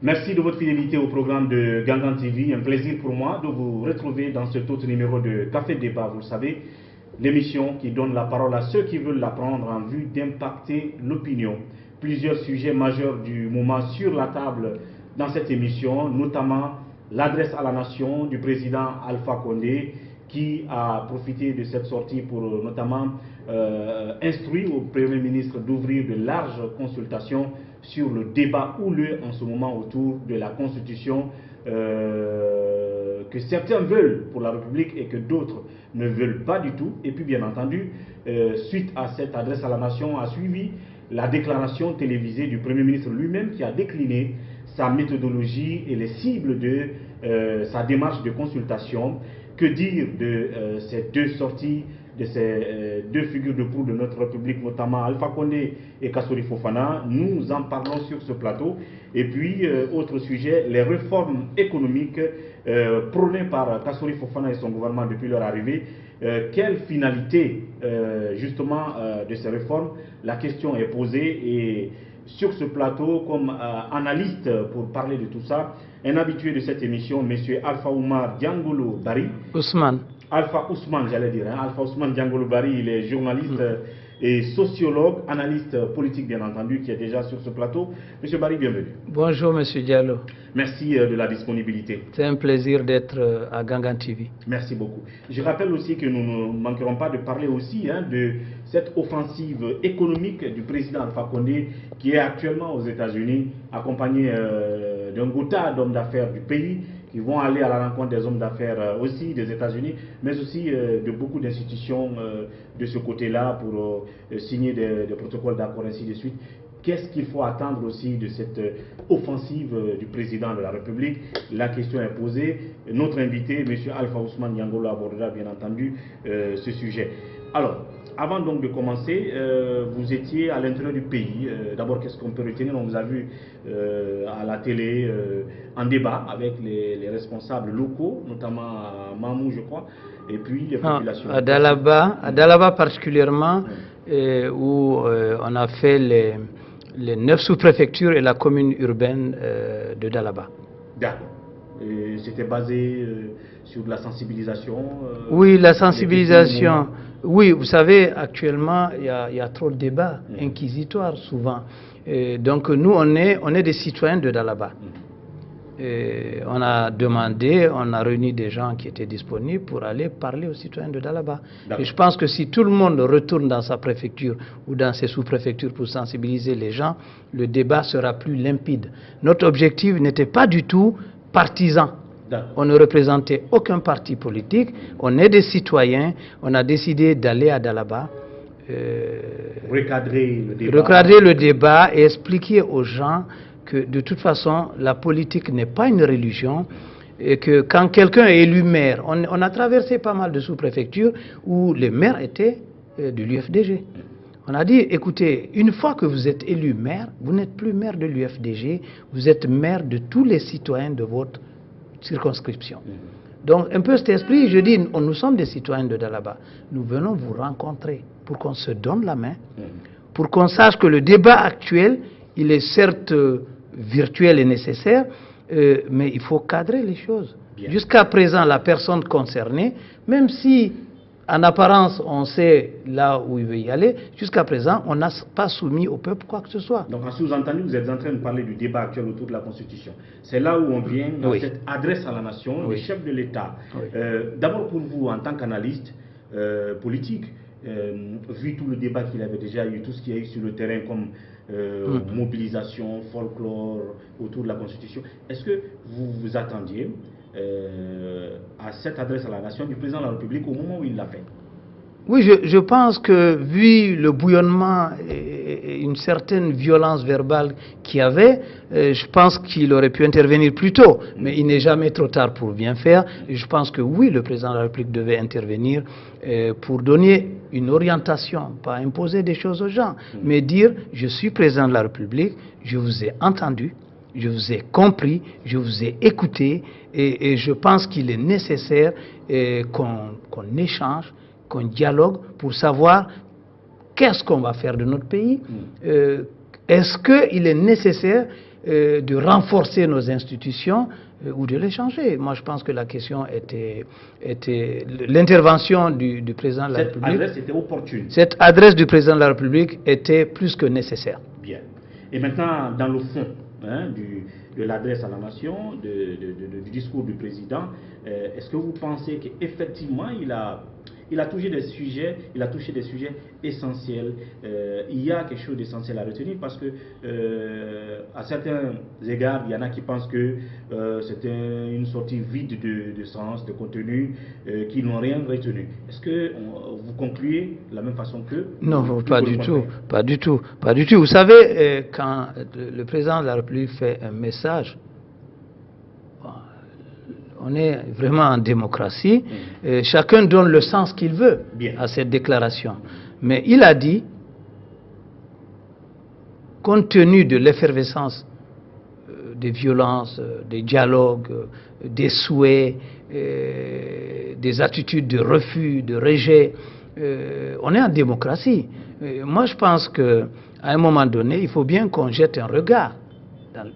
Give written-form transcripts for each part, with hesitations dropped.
Merci de votre fidélité au programme de Gangan TV. Un plaisir pour moi de vous retrouver dans cet autre numéro de Café Débat. Vous le savez, l'émission qui donne la parole à ceux qui veulent la prendre en vue d'impacter l'opinion. Plusieurs sujets majeurs du moment sur la table dans cette émission, notamment l'adresse à la nation du président Alpha Condé, qui a profité de cette sortie pour notamment instruire au Premier ministre d'ouvrir de larges consultations sur le débat houleux en ce moment autour de la Constitution que certains veulent pour la République et que d'autres ne veulent pas du tout. Et puis bien entendu, suite à cette adresse à la nation, a suivi la déclaration télévisée du Premier ministre lui-même qui a décliné sa méthodologie et les cibles de sa démarche de consultation. Que dire de ces deux sorties, de ces deux figures de proue de notre République, notamment Alpha Condé et Kassory Fofana? Nous en parlons sur ce plateau. Et puis, autre sujet, les réformes économiques prônées par Kassory Fofana et son gouvernement depuis leur arrivée. Quelle finalité, justement, de ces réformes? La question est posée et sur ce plateau, comme analyste pour parler de tout ça, un habitué de cette émission, M. Alpha Oumar Diangolo Bari. Ousmane. Alpha Ousmane, j'allais dire. Alpha Ousmane Diangolo Bari, il est journaliste et sociologue, analyste politique bien entendu, qui est déjà sur ce plateau. Monsieur Bari, bienvenue. Bonjour Monsieur Diallo. Merci de la disponibilité. C'est un plaisir d'être à Gangan TV. Merci beaucoup. Je rappelle aussi que nous ne manquerons pas de parler aussi de cette offensive économique du président Alpha Condé qui est actuellement aux États-Unis, accompagné d'un goutta d'hommes d'affaires du pays qui vont aller à la rencontre des hommes d'affaires aussi des États-Unis, mais aussi de beaucoup d'institutions de ce côté-là pour signer des protocoles d'accord, ainsi de suite. Qu'est-ce qu'il faut attendre aussi de cette offensive du président de la République? La question est posée. Notre invité, M. Alpha Ousmane Diangolo, abordera bien entendu ce sujet. Alors, avant donc de commencer, vous étiez à l'intérieur du pays. D'abord, qu'est-ce qu'on peut retenir? On vous a vu à la télé en débat avec les responsables locaux, notamment à Mamou, je crois, et puis les populations. À Dalaba particulièrement, où on a fait les 9 sous-préfectures et la commune urbaine de Dalaba. D'accord. C'était basé sur de la sensibilisation Oui, la sensibilisation. Oui, vous savez, actuellement, il y a trop de débats inquisitoires souvent. Donc nous, on est des citoyens de Dalaba. On a demandé, on a réuni des gens qui étaient disponibles pour aller parler aux citoyens de Dalaba. Et je pense que si tout le monde retourne dans sa préfecture ou dans ses sous-préfectures pour sensibiliser les gens, le débat sera plus limpide. Notre objectif n'était pas du tout partisan. On ne représentait aucun parti politique, on est des citoyens, on a décidé d'aller à Dalaba, recadrer le débat et expliquer aux gens que de toute façon la politique n'est pas une religion et que quand quelqu'un est élu maire, on a traversé pas mal de sous-préfectures où les maires étaient de l'UFDG. On a dit, écoutez, une fois que vous êtes élu maire, vous n'êtes plus maire de l'UFDG, vous êtes maire de tous les citoyens de votre circonscription. Donc, un peu cet esprit, je dis, nous sommes des citoyens de Dalaba. Nous venons vous rencontrer pour qu'on se donne la main, pour qu'on sache que le débat actuel, il est certes virtuel et nécessaire, mais il faut cadrer les choses. Jusqu'à présent, la personne concernée, même si en apparence on sait là où il veut y aller, jusqu'à présent, on n'a pas soumis au peuple quoi que ce soit. Donc en sous-entendu, vous êtes en train de parler du débat actuel autour de la Constitution. C'est là où on vient dans cette adresse à la nation, le chef de l'État. D'abord pour vous, en tant qu'analyste politique, vu tout le débat qu'il avait déjà eu, tout ce qu'il y a eu sur le terrain comme mobilisation, folklore autour de la Constitution, est-ce que vous vous attendiez à cette adresse à la nation du président de la République au moment où il l'a fait? Oui, je pense que vu le bouillonnement et une certaine violence verbale qu'il y avait, je pense qu'il aurait pu intervenir plus tôt. Mais il n'est jamais trop tard pour bien faire. Et je pense que oui, le président de la République devait intervenir pour donner une orientation, pas imposer des choses aux gens, mais dire, je suis président de la République, je vous ai entendu, je vous ai compris, je vous ai écouté, et je pense qu'il est nécessaire qu'on échange, qu'on dialogue pour savoir qu'est-ce qu'on va faire de notre pays. Est-ce qu'il est nécessaire de renforcer nos institutions ou de les changer. Moi, je pense que la question était l'intervention du président de la République. Cette adresse était opportune. Cette adresse du président de la République était plus que nécessaire. Bien. Et maintenant, dans le fond de l'adresse à la nation, du discours du président, est-ce que vous pensez qu'effectivement, il a touché des sujets essentiels. Il y a quelque chose d'essentiel à retenir parce que, à certains égards, il y en a qui pensent que c'était une sortie vide de sens, de contenu, qui n'ont rien retenu. Est-ce que vous concluez de la même façon que... Non, pas du tout, pas du tout, pas du tout. Vous savez, quand le président de la République fait un message, on est vraiment en démocratie. Chacun donne le sens qu'il veut à cette déclaration. Mais il a dit, compte tenu de l'effervescence des violences, des dialogues, des souhaits, des attitudes de refus, de rejet, on est en démocratie. Moi, je pense qu'à un moment donné, il faut bien qu'on jette un regard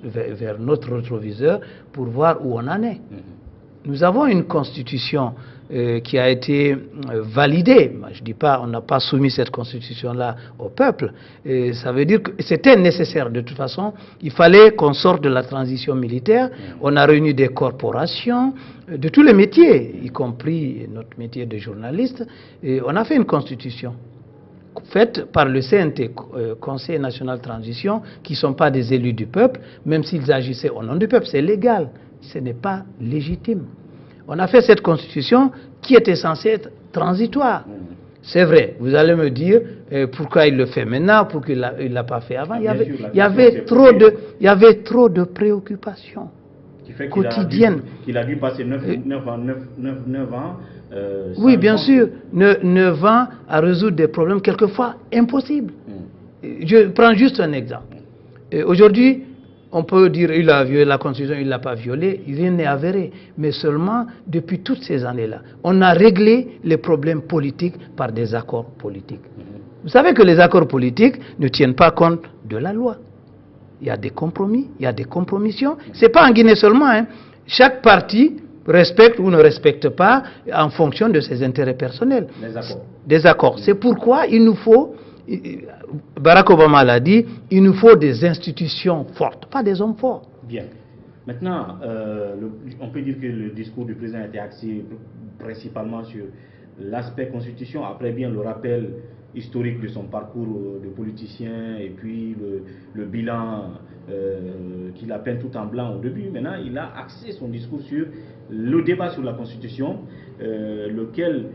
vers notre rétroviseur pour voir où on en est. Nous avons une constitution qui a été validée. Je ne dis pas, on n'a pas soumis cette constitution-là au peuple. Ça veut dire que c'était nécessaire de toute façon. Il fallait qu'on sorte de la transition militaire. On a réuni des corporations de tous les métiers, y compris notre métier de journaliste. Et on a fait une constitution faite par le CNT, Conseil national de transition, qui ne sont pas des élus du peuple, même s'ils agissaient au nom du peuple. C'est légal. Ce n'est pas légitime. On a fait cette constitution qui était censée être transitoire. C'est vrai, vous allez me dire pourquoi il le fait maintenant, pourquoi il ne l'a pas fait avant. Il y avait trop de préoccupations quotidiennes. Il a dû passer 9 ans. Oui, bien sûr, 9 ans à résoudre des problèmes quelquefois impossibles. Je prends juste un exemple. Aujourd'hui, on peut dire qu'il a violé la Constitution, il ne l'a pas violée, rien n'est avéré. Mais seulement, depuis toutes ces années-là, on a réglé les problèmes politiques par des accords politiques. Vous savez que les accords politiques ne tiennent pas compte de la loi. Il y a des compromis, il y a des compromissions. Ce n'est pas en Guinée seulement. Hein. Chaque parti respecte ou ne respecte pas en fonction de ses intérêts personnels. Des accords. C'est pourquoi il nous faut... Barack Obama l'a dit, il nous faut des institutions fortes, pas des hommes forts. Bien. Maintenant, on peut dire que le discours du président était axé principalement sur l'aspect constitution, après bien le rappel historique de son parcours de politicien et puis le bilan qu'il a peint tout en blanc au début. Maintenant, il a axé son discours sur le débat sur la constitution, sur lequel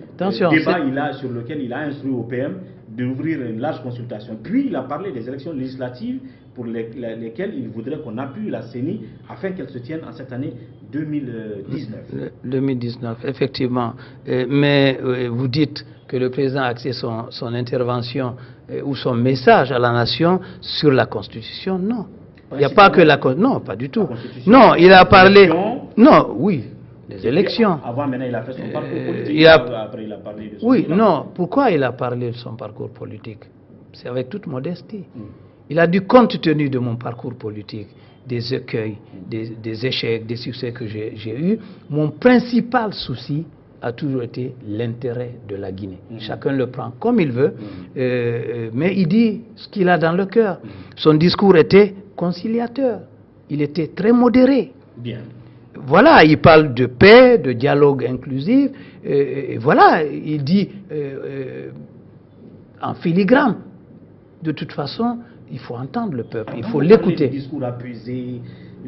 il a instruit au PM d'ouvrir une large consultation. Puis il a parlé des élections législatives pour lesquelles il voudrait qu'on appuie la CENI afin qu'elles se tiennent en cette année 2019. 2019, effectivement. Mais vous dites que le président a axé son intervention ou son message à la nation sur la Constitution. Non. Il n'y a pas que la Constitution. Non, pas du tout. Non, il a parlé... Non, oui. Les élections. Avant, maintenant, il a fait son parcours politique. Après, il a parlé de son bilan. Non. Pourquoi il a parlé de son parcours politique? C'est avec toute modestie. Il a dit, compte tenu de mon parcours politique, des écueils, des échecs, des succès que j'ai eus, mon principal souci a toujours été l'intérêt de la Guinée. Chacun le prend comme il veut, mais il dit ce qu'il a dans le cœur. Son discours était conciliateur. Il était très modéré. Bien. Voilà, il parle de paix, de dialogue inclusif, et voilà, il dit en filigrane. De toute façon, il faut entendre le peuple, il faut l'écouter. De discours apaisé,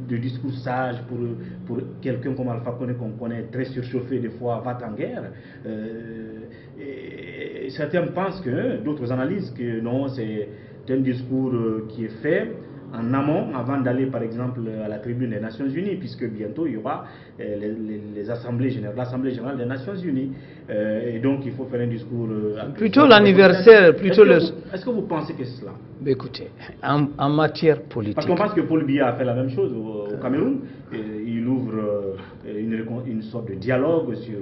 de discours sage pour quelqu'un comme Alpha Condé qu'on connaît très surchauffé, des fois va en guerre. Et certains pensent que, d'autres analysent que non, c'est un discours qui est fait en amont, avant d'aller par exemple à la tribune des Nations Unies, puisque bientôt il y aura l'Assemblée générale des Nations Unies. Et donc il faut faire un discours... plutôt l'anniversaire, plutôt le... Est-ce que vous pensez que c'est cela? Écoutez, en matière politique... Parce qu'on pense que Paul Biya a fait la même chose au Cameroun. Il ouvre une sorte de dialogue sur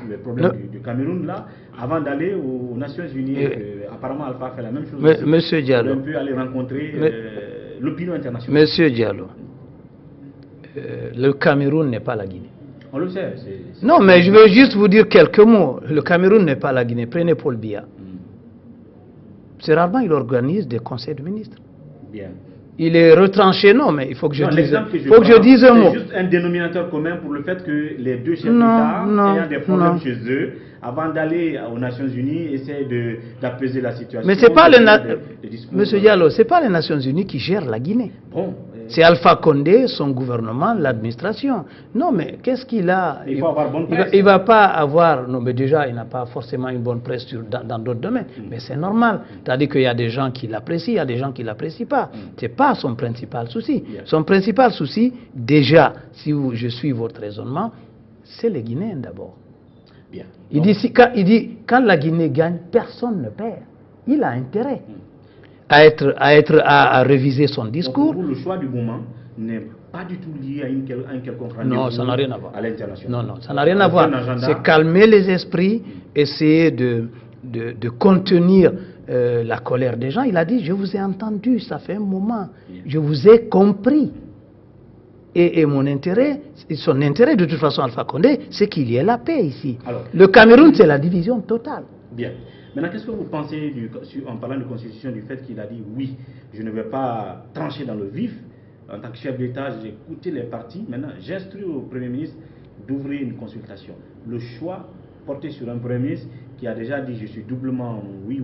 les problèmes du Cameroun, là, avant d'aller aux Nations Unies. Apparemment, Alpha a fait la même chose. Monsieur Diallo. On peut aller rencontrer... l'opinion internationale. Monsieur Diallo, le Cameroun n'est pas la Guinée. On le sait. Non, mais je veux juste vous dire quelques mots. Le Cameroun n'est pas la Guinée. Prenez Paul Biya. C'est rarement il organise des conseils de ministres. Bien. Il est retranché, non, mais il faut que je dise, un mot. C'est juste un dénominateur commun pour le fait que les deux chefs d'État, ayant des problèmes chez eux, avant d'aller aux Nations Unies, essaient d'apaiser la situation. Mais c'est pas Monsieur Diallo, c'est pas les Nations Unies qui gèrent la Guinée. Bon. C'est Alpha Condé, son gouvernement, l'administration. Non, mais qu'est-ce qu'il a? Il faut avoir bonne presse. Il va pas avoir... Non, mais déjà, il n'a pas forcément une bonne presse dans d'autres domaines. Mais c'est normal. C'est-à-dire qu'il y a des gens qui l'apprécient, il y a des gens qui ne l'apprécient pas. Ce n'est pas son principal souci. Son principal souci, déjà, si je suis votre raisonnement, c'est les Guinéens d'abord. Bien. Il dit, quand la Guinée gagne, personne ne perd. Il a intérêt à réviser son discours. Donc pour vous, le choix du moment n'est pas du tout lié à un quelconque rendez-vous. Non, ça n'a rien à voir. À l'international. Non, ça n'a rien à voir. C'est calmer les esprits, essayer de contenir la colère des gens. Il a dit, je vous ai entendu, ça fait un moment, je vous ai compris. Et mon intérêt, son intérêt de toute façon, Alpha Condé, c'est qu'il y ait la paix ici. Alors, le Cameroun, c'est la division totale. Bien. Maintenant, qu'est-ce que vous pensez, en parlant de constitution, du fait qu'il a dit oui, je ne vais pas trancher dans le vif. En tant que chef d'État, j'ai écouté les partis. Maintenant, j'instruis au Premier ministre d'ouvrir une consultation. Le choix porté sur un Premier ministre qui a déjà dit je suis doublement oui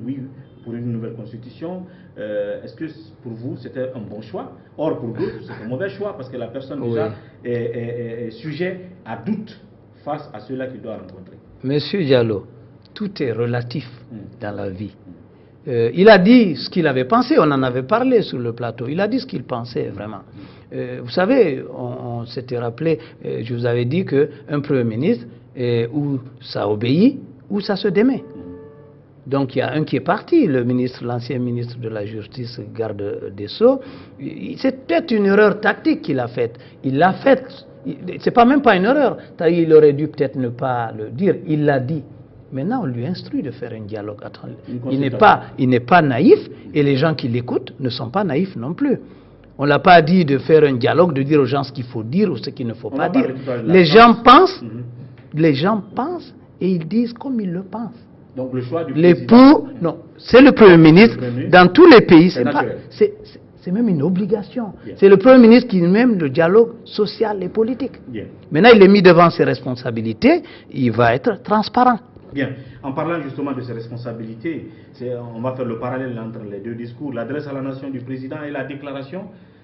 pour une nouvelle constitution. Est-ce que pour vous c'était un bon choix? Or pour d'autres c'est un mauvais choix parce que la personne déjà est sujet à doute face à ceux-là qu'il doit rencontrer. Monsieur Diallo, tout est relatif dans la vie. Il a dit ce qu'il avait pensé, on en avait parlé sur le plateau, il a dit ce qu'il pensait vraiment. Vous savez, on s'était rappelé, je vous avais dit qu'un Premier ministre, où ça obéit, ou ça se démet. Donc il y a un qui est parti, l'ancien ministre de la Justice, garde des Sceaux. C'est peut-être une erreur tactique qu'il a faite. Il l'a faite, c'est pas même pas une erreur. Il aurait dû peut-être ne pas le dire, il l'a dit. Maintenant, on lui instruit de faire un dialogue. Attends, il n'est pas naïf, et les gens qui l'écoutent ne sont pas naïfs non plus. On ne l'a pas dit de faire un dialogue, de dire aux gens ce qu'il faut dire ou ce qu'il ne faut pas dire. Les gens pensent, et ils disent comme ils le pensent. Donc le choix du président... Non, c'est le Premier ministre. Dans tous les pays, c'est même une obligation. C'est le Premier ministre qui mène le dialogue social et politique. Maintenant, il est mis devant ses responsabilités, il va être transparent. Bien. En parlant justement de ses responsabilités, on va faire le parallèle entre les deux discours, l'adresse à la nation du président et la déclaration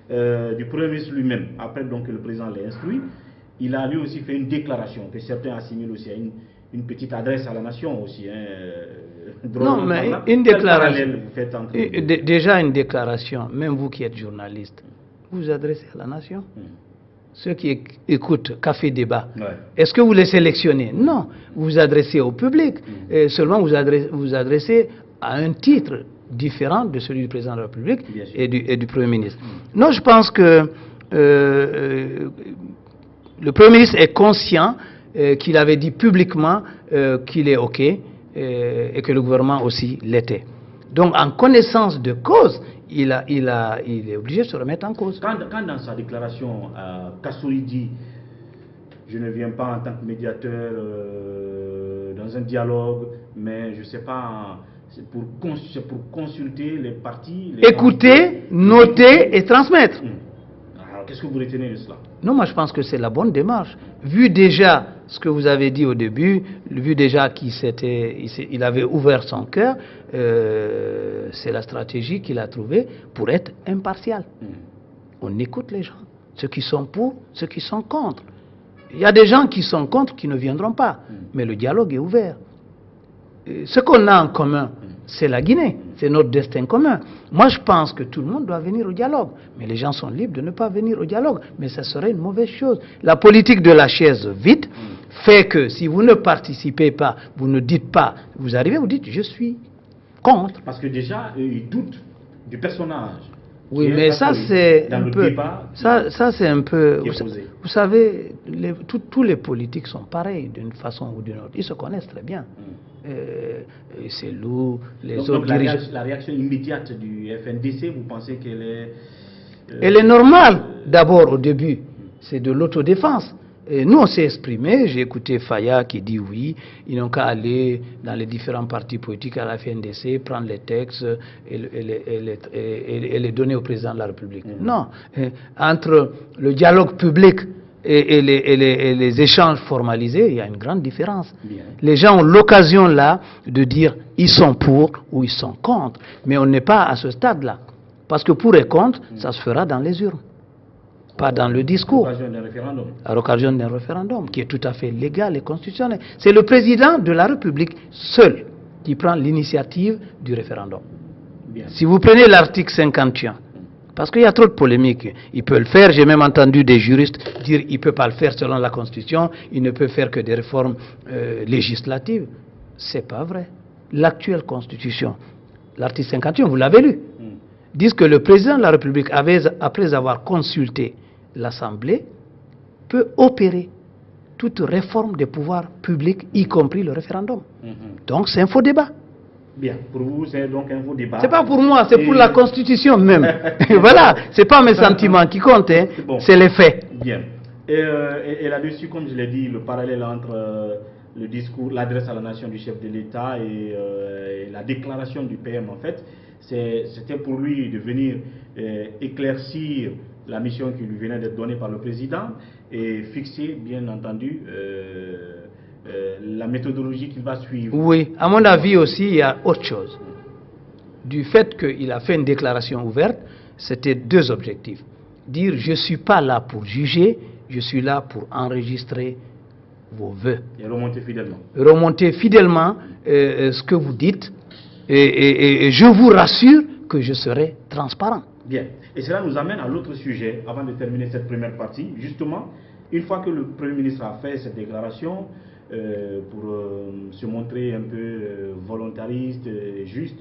du Premier ministre lui-même. Après donc que le président l'a instruit, il a lui aussi fait une déclaration que certains assimilent aussi à une petite adresse à la nation aussi. Non, mais une déclaration. Déjà une déclaration, même vous qui êtes journaliste, vous vous adressez à la nation. Ceux qui écoutent Café Débat, est-ce que vous les sélectionnez? Non, vous vous adressez au public. Seulement vous vous adressez à un titre différent de celui du président de la République et du Premier ministre. Non, je pense que le Premier ministre est conscient qu'il avait dit publiquement qu'il est OK et que le gouvernement aussi l'était. Donc en connaissance de cause, il est obligé de se remettre en cause. Quand dans sa déclaration, Kassouri dit « Je ne viens pas en tant que médiateur dans un dialogue, mais je ne sais pas, c'est pour consulter les partis... » Écouter, noter et transmettre. Alors qu'est-ce que vous retenez de cela? Non, moi je pense que c'est la bonne démarche. Vu déjà ce que vous avez dit au début, vu déjà qu'il avait ouvert son cœur, c'est la stratégie qu'il a trouvée pour être impartial. On écoute les gens, ceux qui sont pour, ceux qui sont contre. Il y a des gens qui sont contre qui ne viendront pas, mais le dialogue est ouvert. Ce qu'on a en commun, c'est la Guinée, c'est notre destin commun. Moi, je pense que tout le monde doit venir au dialogue, mais les gens sont libres de ne pas venir au dialogue, mais ça serait une mauvaise chose. La politique de la chaise vide fait que si vous ne participez pas, vous ne dites pas, vous arrivez, vous dites, je suis contre. Parce que déjà, ils doutent du personnage. Oui, mais ça c'est un peu, ça c'est un peu, vous savez, tous les politiques sont pareils d'une façon ou d'une autre, ils se connaissent très bien. C'est lourd, les autres dirigeants. La réaction immédiate du FNDC, vous pensez qu'elle est... Elle est normale, d'abord au début. c'est de l'autodéfense. Et nous, on s'est exprimé, j'ai écouté Faya qui dit oui, ils n'ont qu'à aller dans les différents partis politiques à la FNDC, prendre les textes et les donner au président de la République. Non, entre le dialogue public et les échanges formalisés, il y a une grande différence. Bien. Les gens ont l'occasion là de dire ils sont pour ou ils sont contre, mais on n'est pas à ce stade-là. Parce que pour et contre, ça se fera dans les urnes. Pas dans le discours. À l'occasion d'un référendum, qui est tout à fait légal et constitutionnel. C'est le président de la République seul qui prend l'initiative du référendum. Bien. Si vous prenez l'article 51, parce qu'il y a trop de polémiques, il peut le faire, j'ai même entendu des juristes dire qu'il ne peut pas le faire selon la Constitution, il ne peut faire que des réformes législatives. C'est pas vrai. L'actuelle Constitution, l'article 51, vous l'avez lu, dit que le président de la République, après avoir consulté l'Assemblée, peut opérer toute réforme des pouvoirs publics, y compris le référendum. Donc c'est un faux débat. Bien, pour vous c'est donc un faux débat. C'est pas pour moi, c'est pour la Constitution même. Voilà, c'est pas mes sentiments qui comptent, hein. C'est les faits. Bien. Et là-dessus, comme je l'ai dit, le parallèle entre le discours, l'adresse à la nation du chef de l'État et la déclaration du PM, en fait, c'était pour lui de venir éclaircir la mission qui lui venait d'être donnée par le président et fixer, bien entendu, la méthodologie qu'il va suivre. Oui, à mon avis aussi, il y a autre chose. Du fait qu'il a fait une déclaration ouverte, c'était deux objectifs. Dire, je ne suis pas là pour juger, je suis là pour enregistrer vos vœux. Et remonter fidèlement. Remonter fidèlement ce que vous dites. Et je vous rassure que je serai transparent. Bien. Et cela nous amène à l'autre sujet, avant de terminer cette première partie. Justement, une fois que le Premier ministre a fait cette déclaration, pour se montrer un peu volontariste, juste,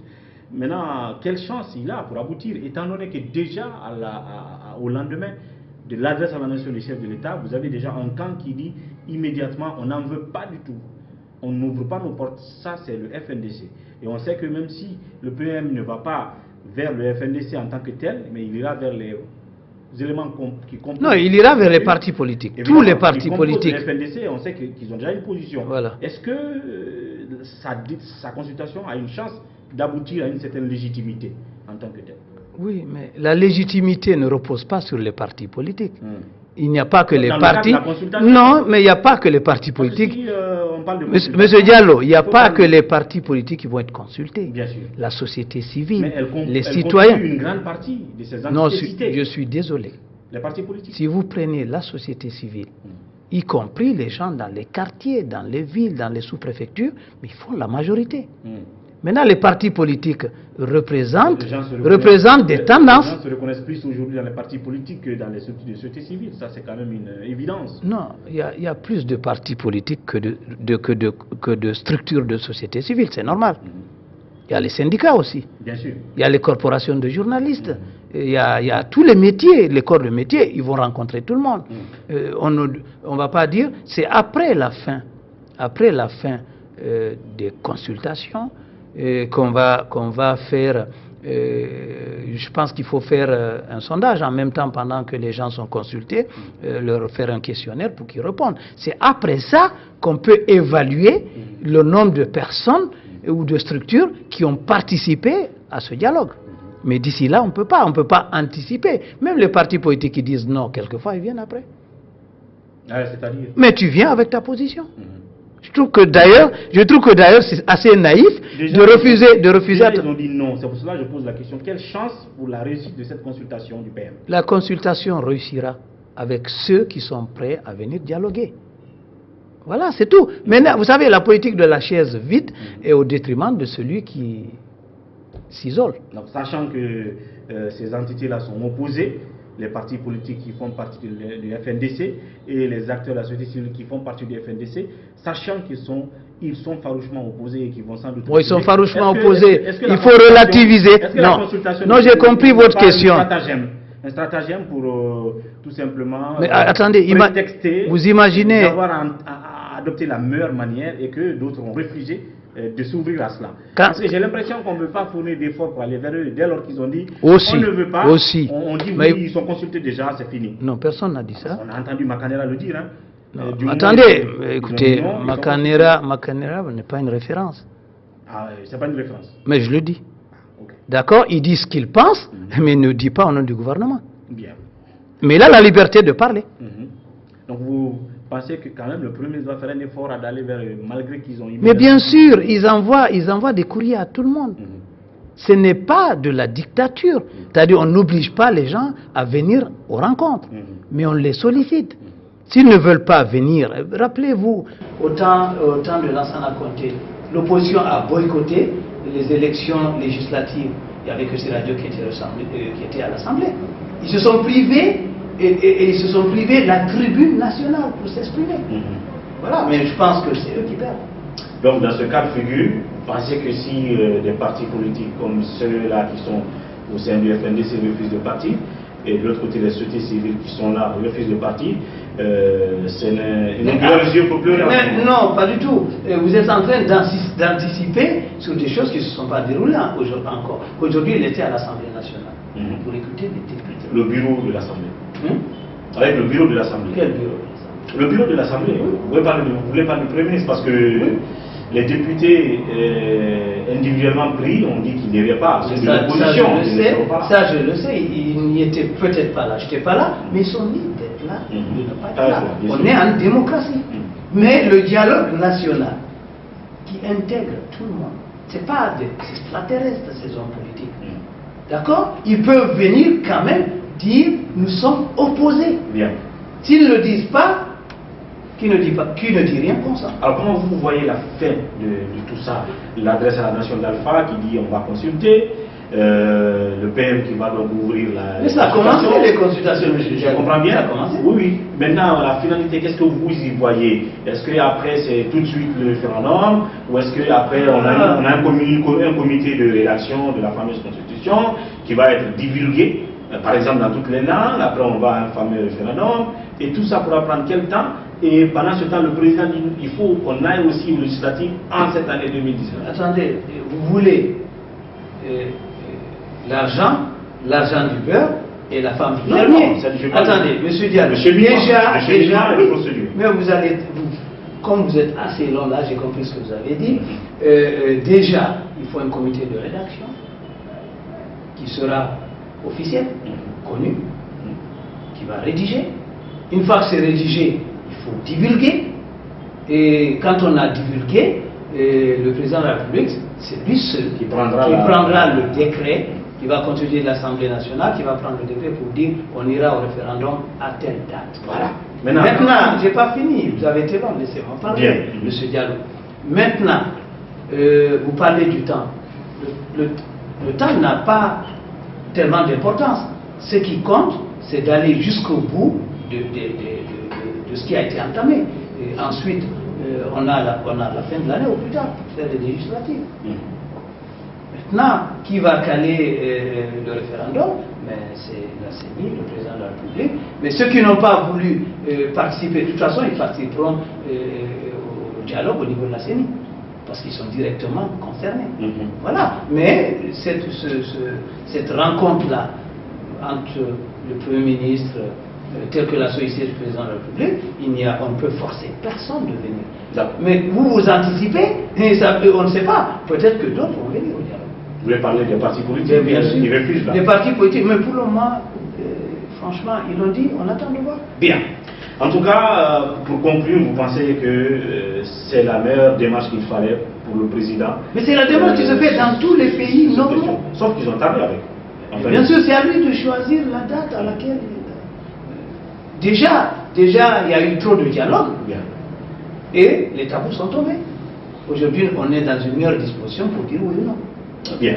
maintenant, quelle chance il a pour aboutir, étant donné que déjà au lendemain de l'adresse à la nation du chef de l'État, vous avez déjà un camp qui dit immédiatement, on n'en veut pas du tout. On n'ouvre pas nos portes, ça c'est le FNDC. Et on sait que même si le PM ne va pas vers le FNDC en tant que tel, mais il ira vers les éléments qui composent... Non, il ira vers les partis politiques, tous les partis politiques. Le FNDC, on sait qu'ils ont déjà une position. Voilà. Est-ce que sa consultation a une chance d'aboutir à une certaine légitimité en tant que tel? Oui, mais la légitimité ne repose pas sur les partis politiques. Il n'y a pas que les partis... Non, mais il n'y a pas que les partis politiques. Si, Monsieur Diallo, il n'y a pas que les partis politiques qui vont être consultés. Bien sûr. La société civile, mais les citoyens. Une grande partie de ces entités. Non, je suis désolé. Les partis politiques. Si vous prenez la société civile, y compris les gens dans les quartiers, dans les villes, dans les sous-préfectures, mais ils font la majorité. Maintenant, les partis politiques représentent des tendances. Les gens se reconnaissent plus aujourd'hui dans les partis politiques que dans les structures de société civile. Ça, c'est quand même une évidence. Non, il y a plus de partis politiques que de structures de société civile. C'est normal. Il y a les syndicats aussi. Bien sûr. Il y a les corporations de journalistes. Il y a tous les métiers, les corps de métier. Ils vont rencontrer tout le monde. On ne va pas dire... C'est après la fin des consultations... qu'on va faire, je pense qu'il faut faire un sondage en même temps pendant que les gens sont consultés, leur faire un questionnaire pour qu'ils répondent. C'est après ça qu'on peut évaluer le nombre de personnes ou de structures qui ont participé à ce dialogue. Mais d'ici là, on ne peut pas anticiper. Même les partis politiques qui disent non, quelquefois, ils viennent après. C'est-à-dire... Mais tu viens avec ta position. Je trouve que d'ailleurs, c'est assez naïf de refuser. Ils ont dit non. C'est pour cela que je pose la question. Quelle chance pour la réussite de cette consultation du PM? La consultation réussira avec ceux qui sont prêts à venir dialoguer. Voilà, c'est tout. Maintenant, vous savez, la politique de la chaise vide est au détriment de celui qui s'isole. Donc, sachant que ces entités-là sont opposées, les partis politiques qui font partie du FNDC et les acteurs de la société civile qui font partie du FNDC, sachant qu'ils sont farouchement opposés et qu'ils vont sans doute... Oui, ils sont farouchement opposés. Il faut relativiser. Non, j'ai compris votre question. Un stratagème pour tout simplement... Mais attendez, vous imaginez... d'avoir adopté la meilleure manière et que d'autres ont refusé de s'ouvrir à cela. Parce que j'ai l'impression qu'on ne veut pas fournir d'efforts pour aller vers eux. Dès lors qu'ils ont dit aussi, on ne veut pas, aussi. On dit mais, oui, ils sont consultés déjà, c'est fini. Non, personne n'a dit ça. On a entendu Makanera le dire. Hein. Non, attendez, écoutez, Makanera n'est pas une référence. Ah, c'est pas une référence. Mais je le dis. Okay. D'accord, il dit ce qu'il pense, mais il ne dit pas au nom du gouvernement. Bien. Mais il a la liberté de parler. Donc vous pensez que quand même le Premier ministre doit faire un effort à d'aller vers eux, malgré qu'ils ont... Mais bien sûr, ils envoient des courriers à tout le monde. Ce n'est pas de la dictature. C'est-à-dire on n'oblige pas les gens à venir aux rencontres, mais on les sollicite. S'ils ne veulent pas venir, rappelez-vous, au temps de Lansana Conté, l'opposition a boycotté les élections législatives. Il y avait que ces radios qui étaient à l'Assemblée. Ils se sont privés et ils se sont privés la tribune nationale pour s'exprimer. Voilà, mais je pense que c'est eux qui perdent. Donc dans ce cas de figure, pensez que si des partis politiques comme ceux-là qui sont au sein du FNDC refusent de partir, et de l'autre côté les sociétés civiles qui sont là refusent de partir, c'est une yeux pour pleurer. Mais non, pas du tout. Vous êtes en train d'anticiper sur des choses qui ne se sont pas déroulées encore. Aujourd'hui, il était à l'Assemblée nationale pour écouter les députés. Le bureau de l'Assemblée. Avec le bureau de l'Assemblée. Quel bureau de l'Assemblée? Le bureau de l'Assemblée. Vous voulez parler du Premier ministre parce que les députés individuellement pris ont dit qu'ils n'iraient pas. C'est de l'opposition. Ça, je le sais. Ils n'y étaient peut-être pas là. Je n'étais pas là, mais ils sont libres d'être là, de ne pas être là. On est en démocratie. Mais le dialogue national qui intègre tout le monde, ce n'est pas des extraterrestres, ces hommes politiques. D'accord? Ils peuvent venir quand même dire nous sommes opposés. Bien. S'ils ne le disent pas, qui ne dit rien comme ça. Alors comment vous voyez la fin de tout ça? L'adresse à la nation d'Alpha qui dit on va consulter, le PM qui va donc ouvrir la... Mais ça a commencé les consultations, je comprends bien. Ça a commencé. Oui, oui. Maintenant, la finalité, qu'est-ce que vous y voyez? Est-ce qu'après c'est tout de suite le référendum ou est-ce qu'après on a un comité de rédaction de la fameuse constitution qui va être divulgué, par exemple dans toutes les langues, après on va à un fameux référendum, et tout ça pourra prendre quel temps? Et pendant ce temps, le président dit qu'il faut qu'on aille aussi au législatif en cette année 2019. Attendez, vous voulez l'argent du beurre et la femme du fermier. Attendez, monsieur Diallo, déjà, mais comme vous êtes assez long là, j'ai compris ce que vous avez dit, déjà, il faut un comité de rédaction qui sera officiel, connu, qui va rédiger. Une fois que c'est rédigé, il faut divulguer. Et quand on a divulgué, le président de la République, c'est lui seul qui prendra le décret, qui va constituer l'Assemblée nationale, qui va prendre le décret pour dire on ira au référendum à telle date. Voilà. Maintenant, je n'ai pas fini, vous avez été long, laissez-moi parler, monsieur Diallo. Maintenant, vous parlez du temps. Le temps n'a pas tellement d'importance. Ce qui compte, c'est d'aller jusqu'au bout de ce qui a été entamé. Et ensuite, on a la fin de l'année au plus tard pour faire les législatives. Maintenant, qui va caler le référendum? C'est la CENI, le président de la République. Mais ceux qui n'ont pas voulu participer, de toute façon, ils participeront au dialogue au niveau de la CENI, parce qu'ils sont directement concernés. Voilà. Mais cette rencontre-là entre le Premier ministre, tel que l'a sollicité le président de la République, on ne peut forcer personne de venir. Mais vous anticipez, et on ne sait pas, peut-être que d'autres vont venir au dialogue. Vous voulez parler des partis politiques? Bien sûr. Ils refusent là. Des partis politiques, mais pour le moment, franchement, ils l'ont dit, on attend de voir. Bien. En tout cas, pour conclure, vous pensez que c'est la meilleure démarche qu'il fallait pour le président? Mais c'est la démarche qui se fait dans tous les pays normaux. Sauf qu'ils ont tardé avec. Enfin, bien sûr, c'est à lui de choisir la date à laquelle... Déjà, il y a eu trop de dialogue. Bien. Et les tabous sont tombés. Aujourd'hui, on est dans une meilleure disposition pour dire oui ou non. Bien.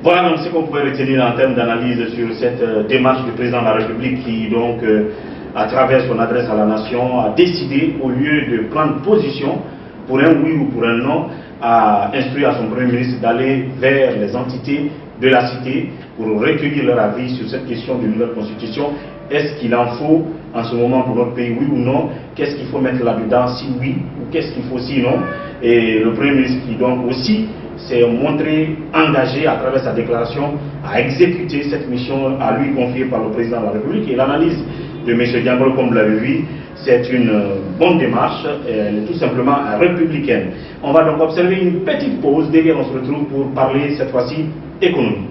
Voilà donc ce qu'on pouvait retenir en termes d'analyse sur cette démarche du président de la République qui, donc, à travers son adresse à la nation, a décidé, au lieu de prendre position pour un oui ou pour un non, à instruire à son Premier ministre d'aller vers les entités de la cité pour recueillir leur avis sur cette question de nouvelle constitution est-ce qu'il en faut en ce moment pour notre pays, oui ou non? Qu'est-ce qu'il faut mettre là-dedans, si oui, ou qu'est-ce qu'il faut sinon? Et le Premier ministre qui donc aussi s'est montré engagé à travers sa déclaration à exécuter cette mission à lui confiée par le président de la République. Et l'analyse de M. Diangolo, comme vous l'avez vu, c'est une bonne démarche, elle est tout simplement républicaine. On va donc observer une petite pause, derrière on se retrouve pour parler cette fois-ci économie.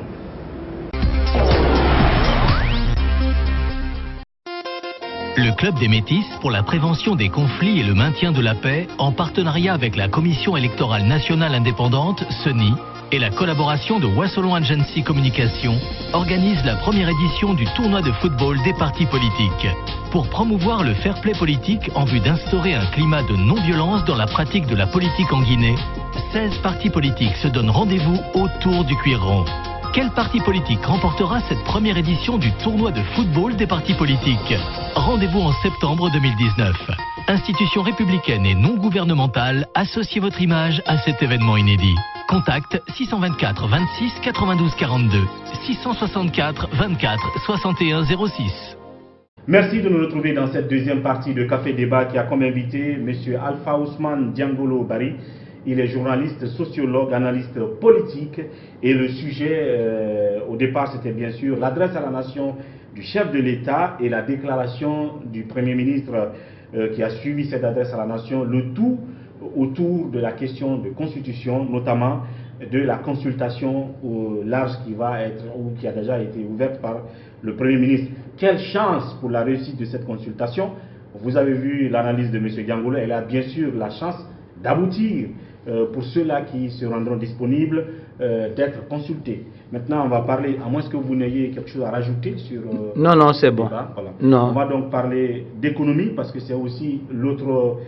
Le Club des Métis pour la prévention des conflits et le maintien de la paix, en partenariat avec la Commission électorale nationale indépendante, CENI, et la collaboration de Wassolon Agency Communication, organise la première édition du tournoi de football des partis politiques. Pour promouvoir le fair play politique en vue d'instaurer un climat de non-violence dans la pratique de la politique en Guinée, 16 partis politiques se donnent rendez-vous autour du cuir rond. Quel parti politique remportera cette première édition du tournoi de football des partis politiques? Rendez-vous en septembre 2019. Institution républicaine et non gouvernementale, associez votre image à cet événement inédit. Contact 624 26 92 42, 664 24 61 06. Merci de nous retrouver dans cette deuxième partie de Café Débat qui a comme invité M. Alpha Ousmane Diangolo Barry. Il est journaliste, sociologue, analyste politique et le sujet au départ c'était bien sûr l'adresse à la nation du chef de l'État et la déclaration du Premier ministre qui a suivi cette adresse à la nation, le tout autour de la question de constitution, notamment de la consultation au large qui va être ou qui a déjà été ouverte par le Premier ministre. Quelle chance pour la réussite de cette consultation. Vous avez vu l'analyse de M. Diangolo, elle a bien sûr la chance d'aboutir pour ceux-là qui se rendront disponibles d'être consultés. Maintenant, on va parler, à moins que vous n'ayez quelque chose à rajouter sur... non, non, c'est bon. Voilà. Non. On va donc parler d'économie parce que c'est aussi l'autre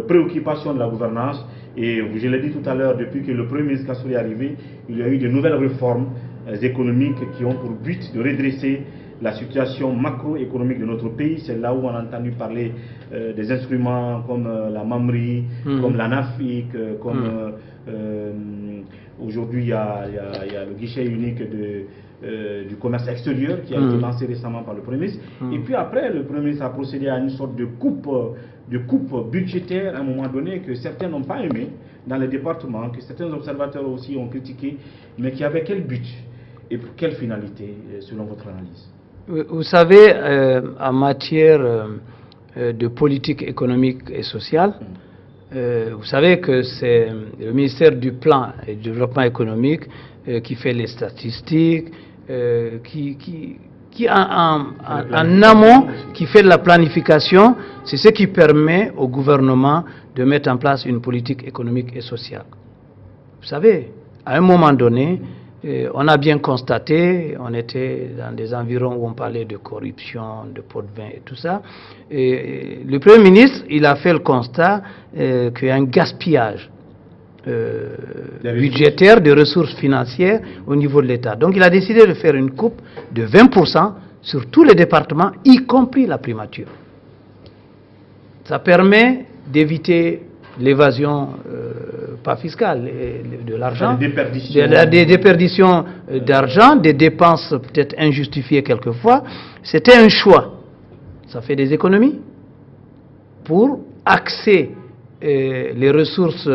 préoccupation de la gouvernance. Et je l'ai dit tout à l'heure, depuis que le Premier ministre Kassouri est arrivé, il y a eu de nouvelles réformes économiques qui ont pour but de redresser la situation macroéconomique de notre pays. C'est là où on a entendu parler des instruments comme la MAMRI, comme la NAFIC, comme aujourd'hui il y a le guichet unique du commerce extérieur qui a été lancé récemment par le Premier ministre. Et puis après, le Premier ministre a procédé à une sorte de coupe budgétaire à un moment donné que certains n'ont pas aimé dans les départements, que certains observateurs aussi ont critiqué, mais qui avait quel but et pour quelle finalité selon votre analyse? Vous savez, en matière de politique économique et sociale, vous savez que c'est le ministère du Plan et du Développement économique qui fait les statistiques, qui en amont, qui fait de la planification. C'est ce qui permet au gouvernement de mettre en place une politique économique et sociale. Vous savez, à un moment donné, on a bien constaté, on était dans des environs où on parlait de corruption, de pot de vin et tout ça. Et le Premier ministre, il a fait le constat qu'il y a un gaspillage budgétaire, de ressources financières au niveau de l'État. Donc il a décidé de faire une coupe de 20% sur tous les départements, y compris la primature. Ça permet d'éviter l'évasion pas fiscale, de l'argent, des déperditions d'argent, des dépenses peut-être injustifiées quelquefois. C'était un choix. Ça fait des économies pour axer les ressources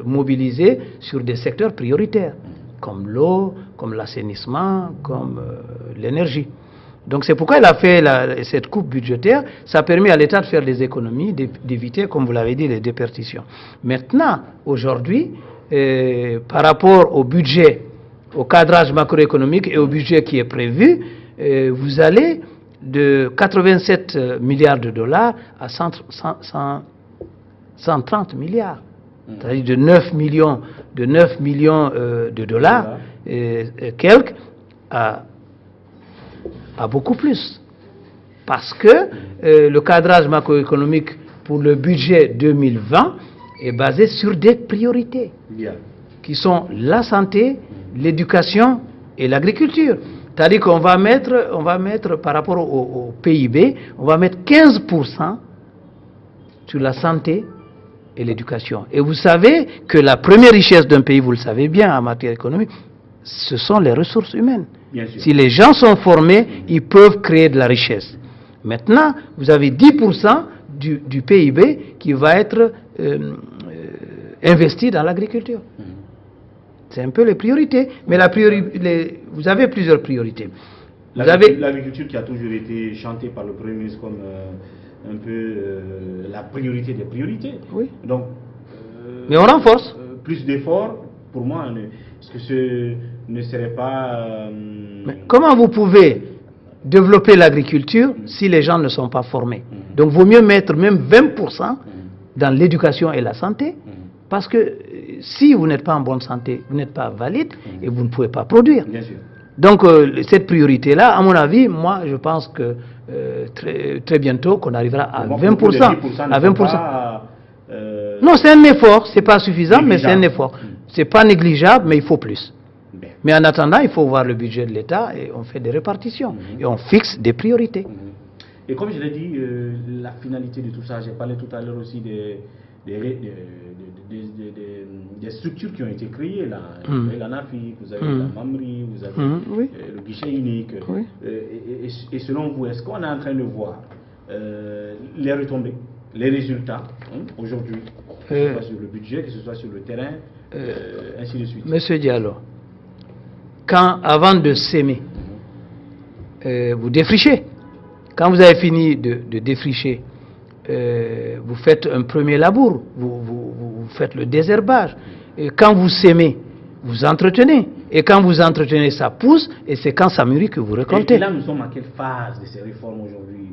mobilisées sur des secteurs prioritaires, comme l'eau, comme l'assainissement, comme l'énergie. Donc c'est pourquoi il a fait cette coupe budgétaire. Ça permet à l'État de faire des économies, d'éviter, comme vous l'avez dit, les déperditions. Maintenant, aujourd'hui, par rapport au budget, au cadrage macroéconomique et au budget qui est prévu, vous allez de 87 milliards de dollars à 130 milliards. C'est-à-dire de 9 millions de dollars et quelques à beaucoup plus. Parce que le cadrage macroéconomique pour le budget 2020 est basé sur des priorités qui sont la santé, l'éducation et l'agriculture. C'est-à-dire qu'on va mettre par rapport au PIB, on va mettre 15% sur la santé et l'éducation. Et vous savez que la première richesse d'un pays, vous le savez bien en matière économique, ce sont les ressources humaines. Si les gens sont formés, ils peuvent créer de la richesse. Maintenant, vous avez 10% du PIB qui va être investi dans l'agriculture. C'est un peu les priorités. Mais vous avez plusieurs priorités. L'agriculture qui a toujours été chantée par le Premier ministre comme un peu la priorité des priorités. Oui. Donc, mais on renforce. Plus d'efforts, pour moi, est-ce que ce ne serait pas... Mais comment vous pouvez développer l'agriculture si les gens ne sont pas formés? Donc, il vaut mieux mettre même 20% dans l'éducation et la santé, parce que si vous n'êtes pas en bonne santé, vous n'êtes pas valide et vous ne pouvez pas produire. Bien sûr. Donc, cette priorité-là, à mon avis, moi, je pense que très bientôt, qu'on arrivera à 20%. À 20%. Non, c'est un effort. C'est pas suffisant, mais c'est un effort. C'est pas négligeable, mais il faut plus. Bien. Mais en attendant, il faut voir le budget de l'État et on fait des répartitions. Et on fixe des priorités. Et comme je l'ai dit, la finalité de tout ça, j'ai parlé tout à l'heure aussi des structures qui ont été créées là. Vous avez la NAFI, vous avez la MAMRI, vous avez le guichet unique. Oui. Et selon vous, est-ce qu'on est en train de voir les retombées, les résultats aujourd'hui, que ce soit sur le budget, que ce soit sur le terrain, ainsi de suite? Monsieur Diallo, avant de s'aimer, vous défrichez. Quand vous avez fini de défricher, vous faites un premier labour, vous faites le désherbage. Et quand vous sémez, vous entretenez. Et quand vous entretenez, ça pousse, et c'est quand ça mûrit que vous récoltez. Et là, nous sommes à quelle phase de ces réformes aujourd'hui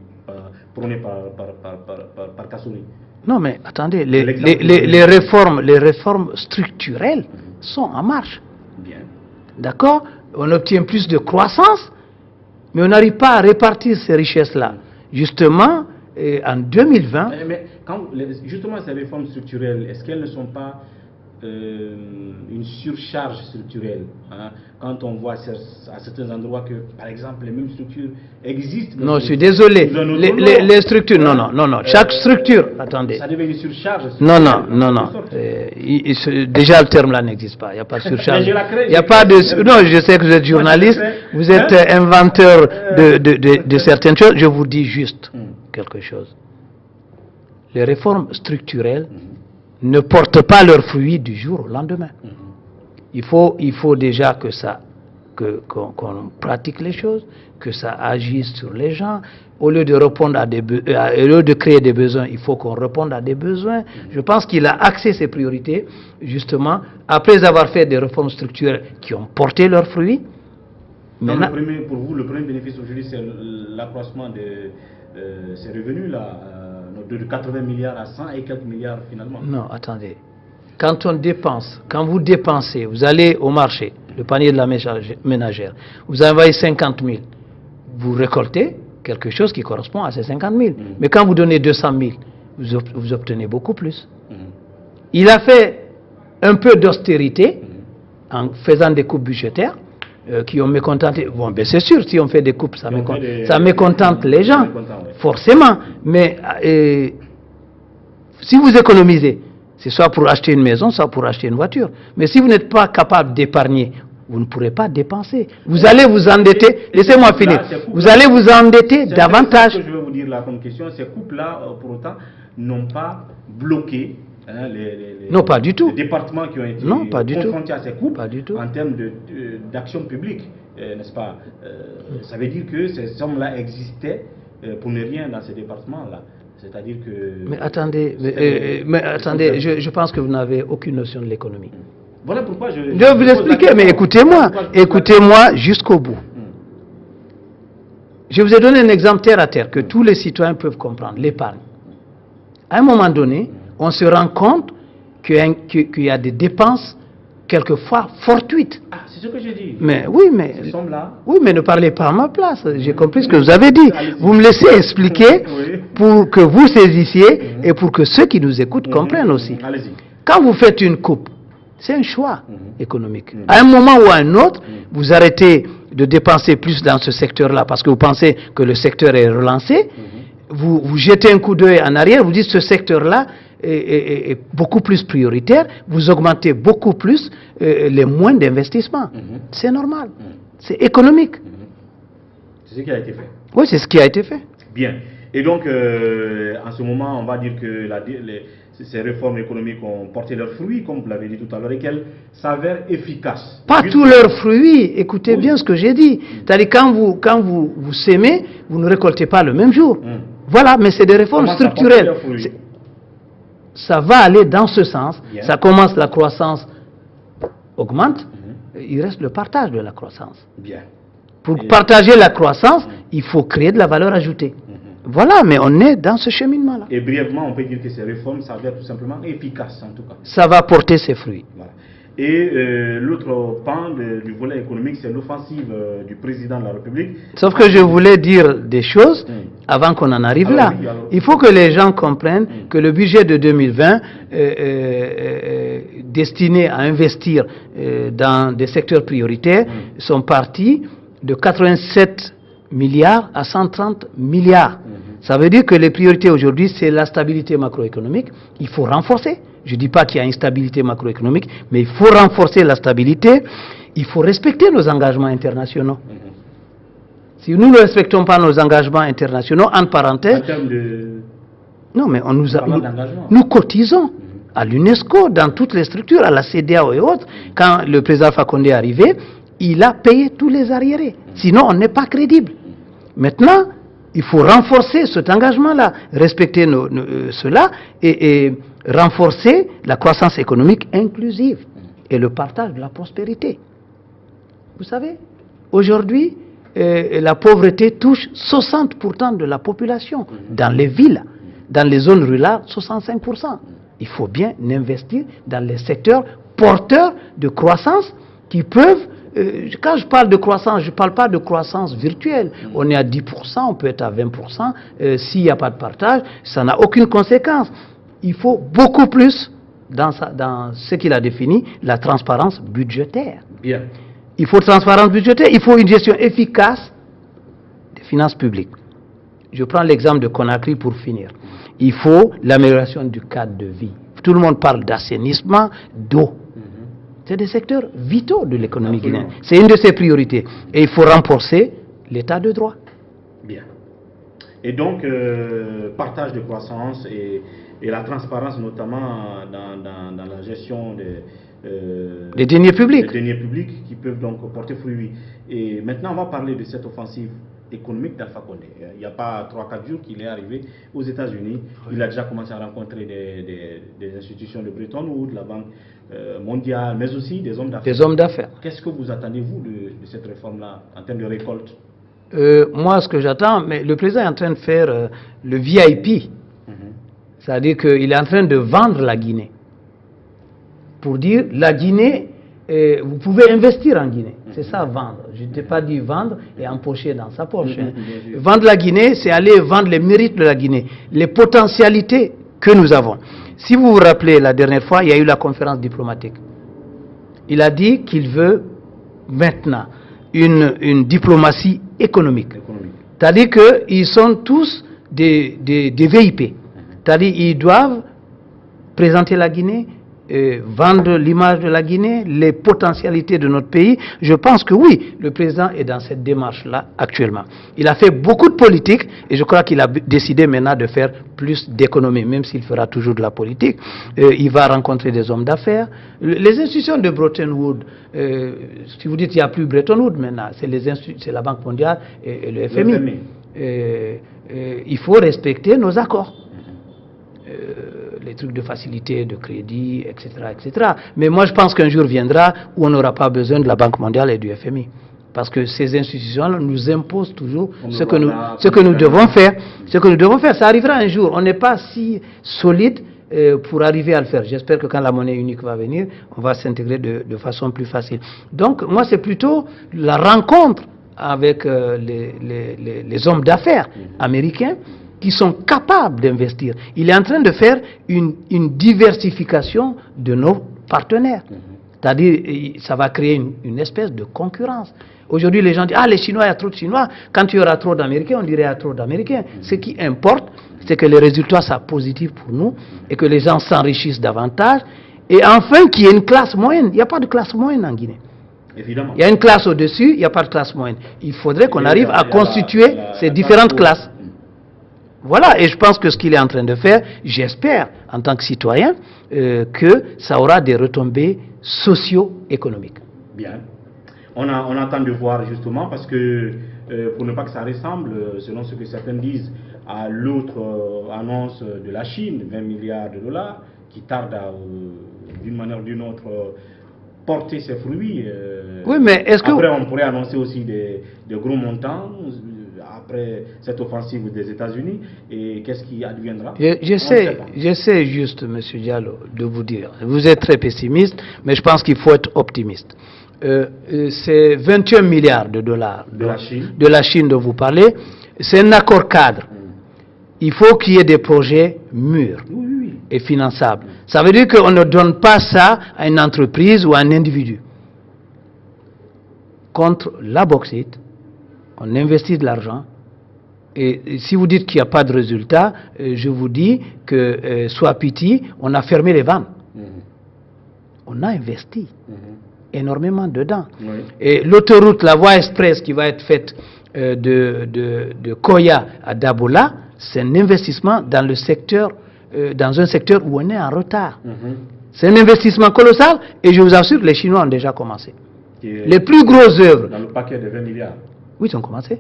prônées par Kassouri? Non, mais attendez, les réformes structurelles sont en marche. Bien. D'accord? On obtient plus de croissance, mais on n'arrive pas à répartir ces richesses-là. Justement, en 2020... Mais justement, ces réformes structurelles, est-ce qu'elles ne sont pas une surcharge structurelle, hein? Quand on voit à certains endroits que, par exemple, les mêmes structures existent. Non, je suis désolé. Les structures, non. Chaque structure, attendez. Ça devient une surcharge. Non. Déjà, le terme là n'existe pas. Il n'y a pas de surcharge. Il n'y a pas de. Non, je sais que vous êtes journaliste, vous êtes inventeur de certaines choses. Je vous dis juste quelque chose. Les réformes structurelles ne portent pas leurs fruits du jour au lendemain. Il faut déjà qu'on pratique les choses, que ça agisse sur les gens. Au lieu de répondre au lieu de créer des besoins, il faut qu'on réponde à des besoins. Je pense qu'il a axé ses priorités, justement, après avoir fait des réformes structurelles qui ont porté leurs fruits. Donc pour vous, le premier bénéfice aujourd'hui, c'est l'accroissement de ces revenus-là, de 80 milliards à 100 et quelques milliards finalement. Non, attendez. Quand vous dépensez, vous allez au marché, le panier de la ménagère, vous envoyez 50 000, vous récoltez quelque chose qui correspond à ces 50 000. Mais quand vous donnez 200 000, vous obtenez beaucoup plus. Il a fait un peu d'austérité en faisant des coupes budgétaires qui ont mécontenté. Bon, ben c'est sûr, si on fait des coupes, ça mécontente les gens, forcément. Mais si vous économisez, c'est soit pour acheter une maison, soit pour acheter une voiture. Mais si vous n'êtes pas capable d'épargner, vous ne pourrez pas dépenser. Vous allez vous endetter, laissez-moi finir, vous allez vous endetter davantage. Ce que je veux vous dire là comme question, ces coupes-là, pour autant, n'ont pas bloqué non, pas du tout. les départements qui ont été confrontés à ces coupes en termes d'action publique, n'est-ce pas? Ça veut dire que ces sommes-là existaient pour ne rien dans ces départements-là. C'est-à-dire que... Mais attendez, je pense que vous n'avez aucune notion de l'économie. Voilà pourquoi je vais vous expliquer, mais écoutez-moi jusqu'au bout. Je vous ai donné un exemple terre à terre que tous les citoyens peuvent comprendre, l'épargne. À un moment donné, on se rend compte qu'il y a des dépenses quelquefois fortuites. Ah, c'est ce que j'ai dit. Mais oui, mais ces sommes-là. Oui, mais ne parlez pas à ma place. J'ai compris ce que vous avez dit. Vous me laissez expliquer pour que vous saisissiez et pour que ceux qui nous écoutent comprennent aussi. Quand vous faites une coupe, c'est un choix économique. À un moment ou à un autre, vous arrêtez de dépenser plus dans ce secteur-là parce que vous pensez que le secteur est relancé. Vous jetez un coup d'œil en arrière, vous dites ce secteur-là est beaucoup plus prioritaire, vous augmentez beaucoup plus les moyens d'investissement. C'est normal, c'est économique. C'est ce qui a été fait. Oui, c'est ce qui a été fait. Bien. Et donc, en ce moment, on va dire que ces réformes économiques ont porté leurs fruits, comme vous l'avez dit tout à l'heure, et qu'elles s'avèrent efficaces. Pas tous leurs fruits, écoutez bien ce que j'ai dit. C'est-à-dire quand vous sémez, vous ne récoltez pas le même jour. Voilà, mais c'est des réformes structurelles. Ça va aller dans ce sens. Bien. Ça commence, la croissance augmente, il reste le partage de la croissance. Bien. Pour partager la croissance, il faut créer de la valeur ajoutée. Voilà, mais on est dans ce cheminement-là. Et brièvement, on peut dire que ces réformes s'avèrent tout simplement efficaces, en tout cas. Ça va porter ses fruits. Voilà. Et l'autre pan du volet économique, c'est l'offensive du président de la République. Sauf que je voulais dire des choses avant qu'on en arrive là. Oui, il faut que les gens comprennent que le budget de 2020 destiné à investir dans des secteurs prioritaires sont partis de 87 milliards à 130 milliards. Ça veut dire que les priorités aujourd'hui, c'est la stabilité macroéconomique. Il faut renforcer. Je ne dis pas qu'il y a une stabilité macroéconomique, mais il faut renforcer la stabilité. Il faut respecter nos engagements internationaux. Si nous ne respectons pas nos engagements internationaux, en parenthèse... En termes de... Non, mais nous cotisons à l'UNESCO, dans toutes les structures, à la CEDEAO et autres. Quand le président Alpha Condé est arrivé, il a payé tous les arriérés. Sinon, on n'est pas crédible. Maintenant, il faut renforcer cet engagement-là, respecter cela et renforcer la croissance économique inclusive et le partage de la prospérité. Vous savez, aujourd'hui, la pauvreté touche 60% de la population. Dans les villes, dans les zones rurales, 65%. Il faut bien investir dans les secteurs porteurs de croissance qui peuvent... quand je parle de croissance, je ne parle pas de croissance virtuelle. On est à 10%, on peut être à 20%. S'il n'y a pas de partage, ça n'a aucune conséquence. Il faut beaucoup plus, dans ce qu'il a défini, la transparence budgétaire. Bien. Il faut transparence budgétaire, il faut une gestion efficace des finances publiques. Je prends l'exemple de Conakry pour finir. Il faut l'amélioration du cadre de vie. Tout le monde parle d'assainissement, d'eau. C'est des secteurs vitaux de l'économie guinéenne. C'est une de ses priorités. Et il faut renforcer l'état de droit. Bien. Et donc, partage de croissance et la transparence, notamment dans la gestion des deniers publics. Les deniers publics qui peuvent donc porter fruit. Et maintenant, on va parler de cette offensive économique d'Alpha Condé. Il n'y a pas 3-4 jours qu'il est arrivé aux États-Unis. Il a déjà commencé à rencontrer des institutions de Bretton Woods, la Banque mondiale, mais aussi des hommes d'affaires. Des hommes d'affaires. Qu'est-ce que vous attendez, vous, de cette réforme-là, en termes de récolte? Moi, ce que j'attends, mais le président est en train de faire le VIP. C'est-à-dire qu'il est en train de vendre la Guinée. Pour dire, la Guinée, vous pouvez investir en Guinée. C'est ça, vendre. Je ne t'ai pas dit vendre et empocher dans sa poche. Vendre la Guinée, c'est aller vendre les mérites de la Guinée, les potentialités que nous avons. Si vous vous rappelez, la dernière fois, il y a eu la conférence diplomatique. Il a dit qu'il veut maintenant une diplomatie économique. C'est-à-dire qu'ils sont tous des VIP. C'est-à-dire qu'ils doivent présenter la Guinée, vendre l'image de la Guinée, les potentialités de notre pays. Je pense que oui, le président est dans cette démarche-là actuellement. Il a fait beaucoup de politique et je crois qu'il a décidé maintenant de faire plus d'économie, même s'il fera toujours de la politique. Il va rencontrer des hommes d'affaires. Les institutions de Bretton Woods, si vous dites qu'il n'y a plus Bretton Woods maintenant, c'est la Banque mondiale et le FMI. Il faut respecter nos accords. Les trucs de facilité, de crédit, etc., etc. Mais moi, je pense qu'un jour viendra où on n'aura pas besoin de la Banque mondiale et du FMI. Parce que ces institutions nous imposent toujours ce que nous devons faire. Ce que nous devons faire, ça arrivera un jour. On n'est pas si solide pour arriver à le faire. J'espère que quand la monnaie unique va venir, on va s'intégrer de façon plus facile. Donc, moi, c'est plutôt la rencontre avec les hommes d'affaires américains qui sont capables d'investir. Il est en train de faire une diversification de nos partenaires. C'est-à-dire, ça va créer une espèce de concurrence. Aujourd'hui, les gens disent « Ah, les Chinois, il y a trop de Chinois. » Quand il y aura trop d'Américains, on dirait « Il y a trop d'Américains. » Ce qui importe, c'est que les résultats soient positifs pour nous et que les gens s'enrichissent davantage. Et enfin, qu'il y ait une classe moyenne. Il n'y a pas de classe moyenne en Guinée. Évidemment. Il y a une classe au-dessus, il n'y a pas de classe moyenne. Il faudrait qu'on arrive à constituer ces différentes classes. Voilà, et je pense que ce qu'il est en train de faire, j'espère, en tant que citoyen, que ça aura des retombées socio-économiques. Bien. On attend de voir justement parce que, pour ne pas que ça ressemble, selon ce que certains disent, à l'autre annonce de la Chine, 20 milliards de dollars, qui tarde d'une manière ou d'une autre, porter ses fruits. Oui, mais est-ce que... Après, on pourrait annoncer aussi des gros montants après cette offensive des États-Unis. Et qu'est-ce qui adviendra? J'essaie juste, M. Diallo, de vous dire. Vous êtes très pessimiste, mais je pense qu'il faut être optimiste. C'est 21 milliards de dollars de la Chine dont vous parlez. C'est un accord cadre. Il faut qu'il y ait des projets mûrs et finançables. Ça veut dire qu'on ne donne pas ça à une entreprise ou à un individu. Contre la bauxite, on investit de l'argent. Et si vous dites qu'il n'y a pas de résultat, je vous dis que soit pitié, on a fermé les vannes. On a investi énormément dedans. Et l'autoroute, la voie express qui va être faite de Koya à Dabola, c'est un investissement dans le secteur, dans un secteur où on est en retard. C'est un investissement colossal et je vous assure que les Chinois ont déjà commencé. Les plus grosses œuvres. Dans le paquet de 20 milliards. Oui, ils ont commencé.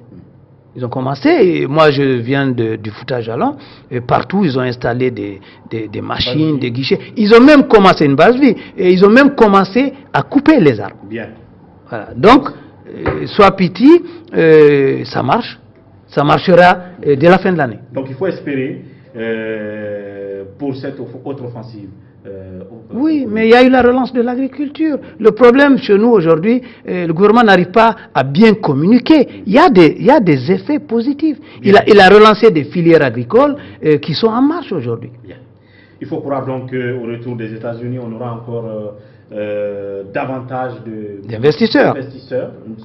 Ils ont commencé, et moi je viens du Fouta Jalon, et partout ils ont installé des machines, des guichets. Ils ont même commencé une base vie, et ils ont même commencé à couper les arbres. Bien. Voilà. Donc, soit pitié, ça marche. Ça marchera dès la fin de l'année. Donc il faut espérer pour cette autre offensive. Oui, mais il y a eu la relance de l'agriculture. Le problème chez nous aujourd'hui, le gouvernement n'arrive pas à bien communiquer. Il y a des effets positifs. Il a relancé des filières agricoles qui sont en marche aujourd'hui. Il faut croire donc qu'au retour des États-Unis, on aura encore davantage d'investisseurs,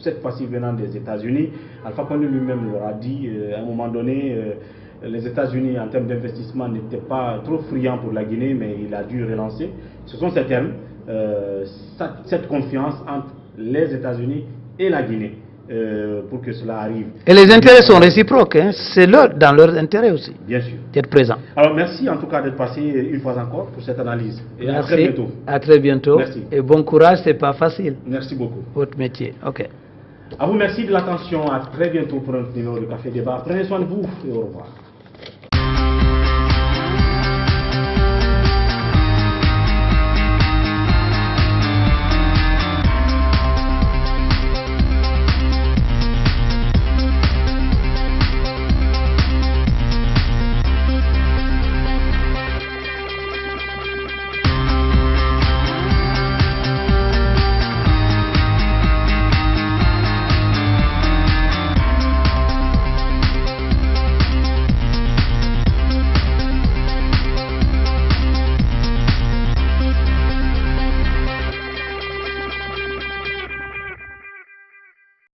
cette fois-ci venant des États-Unis. Alpha Condé lui-même leur a dit à un moment donné, les États-Unis en termes d'investissement n'étaient pas trop friands pour la Guinée, mais il a dû relancer. Ce sont ces termes, cette confiance entre les États-Unis et la Guinée pour que cela arrive. Et les intérêts sont réciproques, hein. C'est dans leur intérêt aussi. Bien sûr. D'être présent. Alors merci en tout cas d'être passé une fois encore pour cette analyse. Et merci. À très bientôt. À très bientôt. Merci. Et bon courage, c'est pas facile. Merci beaucoup. Votre métier. Ok. À vous, merci de l'attention. À très bientôt pour un numéro de Café Débat. Prenez soin de vous et au revoir.